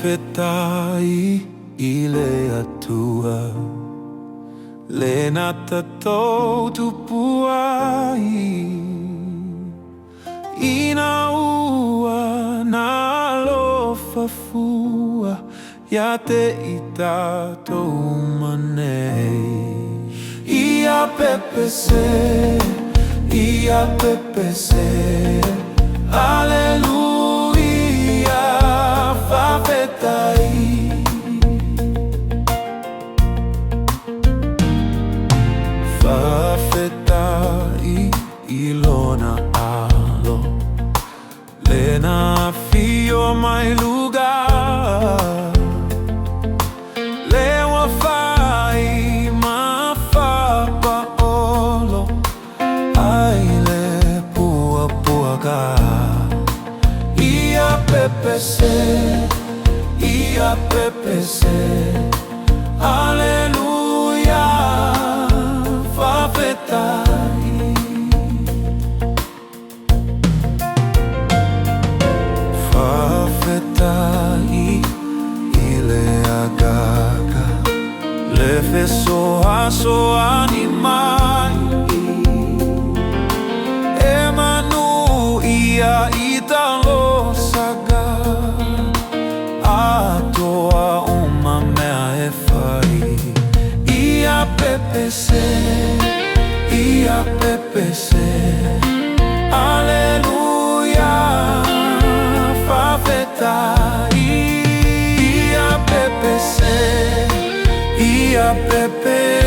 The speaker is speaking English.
Whawhetai I le atua Le na tatou tupua Ina ua na alofa fua Ia te I tātou manei Ia pepese, ia pepese Aleluia, whawhetai Whawhetai I lona alo Lena fio mai lugar Lewa whai ma whapaolo Ai le pua pua ka Ia pepese, ia pepese Aleluia, whawhetai Whawhetai I le agaga Le whesoa soa ni mai E manu ia I talo saga Atoa uma mea e whai Ia pepese, ia pepese Aleluia, whawhetai Ia pepese, ia pepese